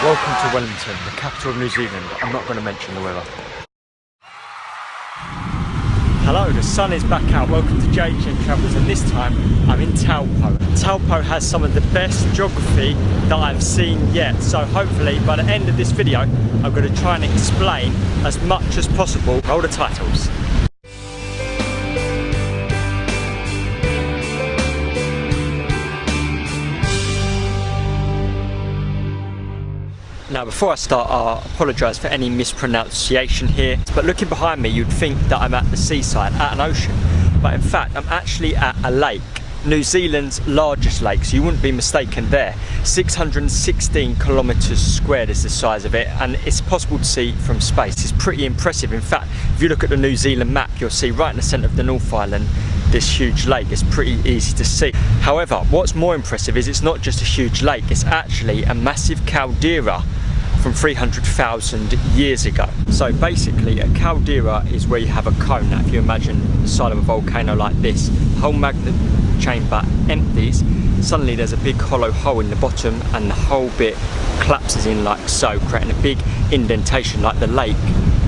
Welcome to Wellington, the capital of New Zealand. I'm not going to mention the weather. Hello, the sun is back out. Welcome to JHN Travels, and this time I'm in Taupo. Taupo has some of the best geography that I've seen yet, so hopefully by the end of this video I'm going to try and explain as much as possible. Roll the titles. Now before I start, I apologise for any mispronunciation here, but looking behind me you'd think that I'm at the seaside, at an ocean, but in fact I'm actually at a lake, New Zealand's largest lake, so you wouldn't be mistaken there. 616 kilometres squared is the size of it, and it's possible to see from space. It's pretty impressive. In fact, if you look at the New Zealand map, you'll see right in the centre of the North Island this huge lake. It's pretty easy to see. However, what's more impressive is it's not just a huge lake, it's actually a massive caldera from 300,000 years ago. So basically a caldera is where you have a cone. Now if you imagine the side of a volcano like this, the whole magnet chamber empties, suddenly there's a big hollow hole in the bottom and the whole bit collapses in like so, creating a big indentation like the lake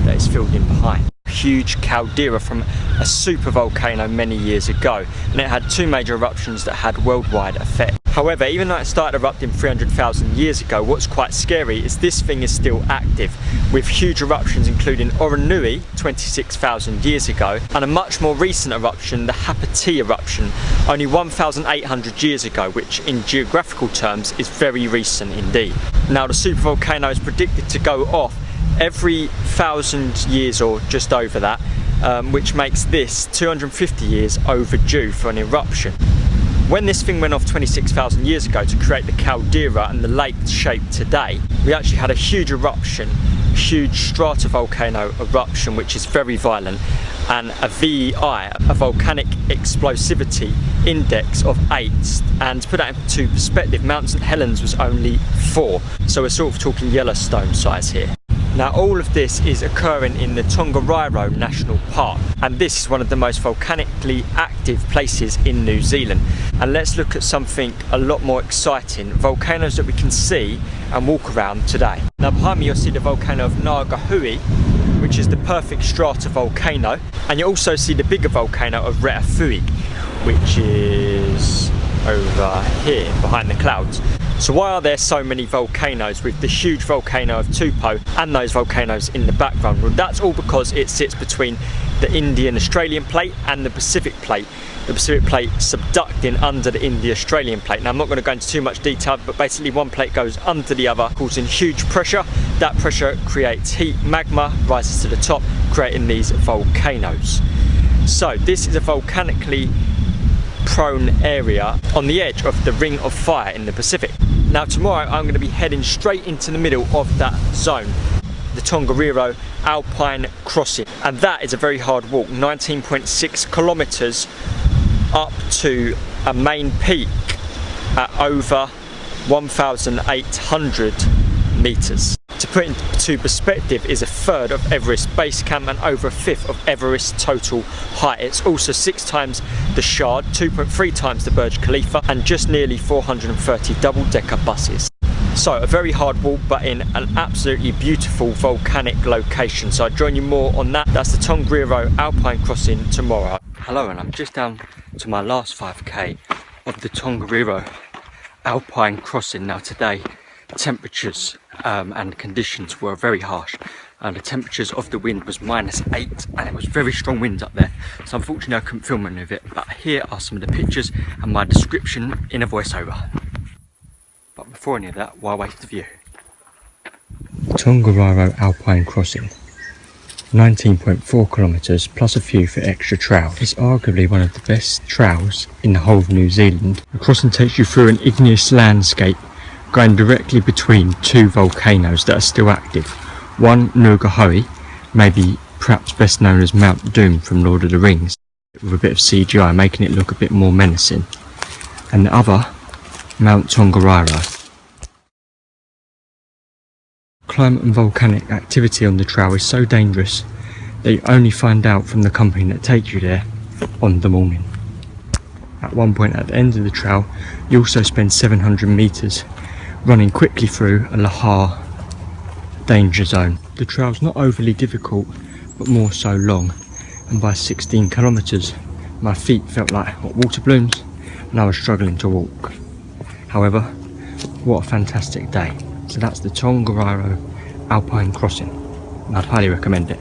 that is filled in behind. Huge caldera from a super volcano many years ago, and it had two major eruptions that had worldwide effect. However, even though it started erupting 300,000 years ago, what's quite scary is this thing is still active, with huge eruptions including Oronui 26,000 years ago, and a much more recent eruption, the Hapati eruption, only 1,800 years ago, which in geographical terms is very recent indeed. Now the supervolcano is predicted to go off every 1,000 years or just over that, which makes this 250 years overdue for an eruption. When this thing went off 26,000 years ago to create the caldera and the lake shape today, we actually had a huge eruption, a huge stratovolcano eruption, which is very violent, and a VEI, a volcanic explosivity index of 8. And to put that into perspective, Mount St Helens was only 4, so we're sort of talking Yellowstone size here. Now all of this is occurring in the Tongariro National Park, and this is one of the most volcanically active places in New Zealand. And let's look at something a lot more exciting, volcanoes that we can see and walk around today. Now behind me you'll see the volcano of Ngāpuhi, which is the perfect stratovolcano, and you also see the bigger volcano of Re'awhui, which is over here behind the clouds. So why are there so many volcanoes with the huge volcano of Taupo and those volcanoes in the background? Well, that's all because it sits between the Indian Australian plate and the Pacific plate. The Pacific plate subducting under the Indian Australian plate. Now I'm not going to go into too much detail, but basically one plate goes under the other, causing huge pressure. That pressure creates heat, magma rises to the top, creating these volcanoes. So this is a volcanically prone area on the edge of the Ring of Fire in the Pacific. Now tomorrow I'm going to be heading straight into the middle of that zone, the Tongariro Alpine Crossing, and that is a very hard walk, 19.6 kilometres up to a main peak at over 1,800 metres. To put into perspective, is a third of Everest base camp and over a fifth of Everest total height. It's also 6 times the Shard, 2.3 times the Burj Khalifa, and just nearly 430 double-decker buses. So a very hard walk, but in an absolutely beautiful volcanic location. So I'll join you more on that. That's the Tongariro Alpine Crossing tomorrow. Hello, and I'm just down to my last 5k of the Tongariro Alpine Crossing. Now today temperatures and conditions were very harsh, and the temperatures of the wind was -8, and it was very strong winds up there, so unfortunately I couldn't film any of it, but here are some of the pictures and my description in a voiceover. But before any of that, why waste the view? Tongariro Alpine Crossing, 19.4 kilometres plus a few for extra trail. It's arguably one of the best trails in the whole of New Zealand. The crossing takes you through an igneous landscape going directly between 2 volcanoes that are still active. One, Ngāpuhi, maybe perhaps best known as Mount Doom from Lord of the Rings, with a bit of CGI making it look a bit more menacing, and the other, Mount Tongariro. Climate and volcanic activity on the trail is so dangerous that you only find out from the company that takes you there on the morning. At one point at the end of the trail, you also spend 700 metres running quickly through a Lahar danger zone. The trail's not overly difficult, but more so long, and by 16 kilometres my feet felt like hot water balloons and I was struggling to walk. However, what a fantastic day. So that's the Tongariro Alpine Crossing, and I'd highly recommend it.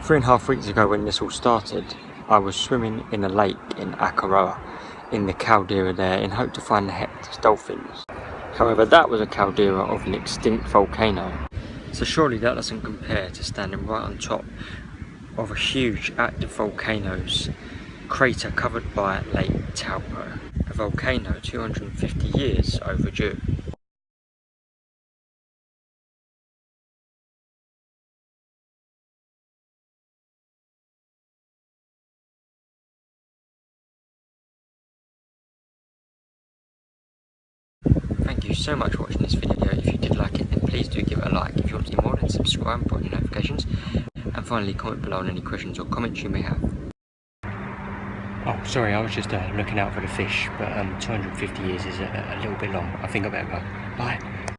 Three and a half weeks ago when this all started, I was swimming in a lake in Akaroa in the caldera there in hope to find the Hector's dolphins. However, that was a caldera of an extinct volcano. So surely that doesn't compare to standing right on top of a huge active volcano's crater covered by Lake Taupo, a volcano 250 years overdue. Thank you so much for watching this video. If you did like it, then please do give it a like. If you want to see more, then subscribe and put on your notifications. And finally, comment below on any questions or comments you may have. Oh, sorry, I was just looking out for the fish, but 250 years is a little bit long. I think I better go. Bye.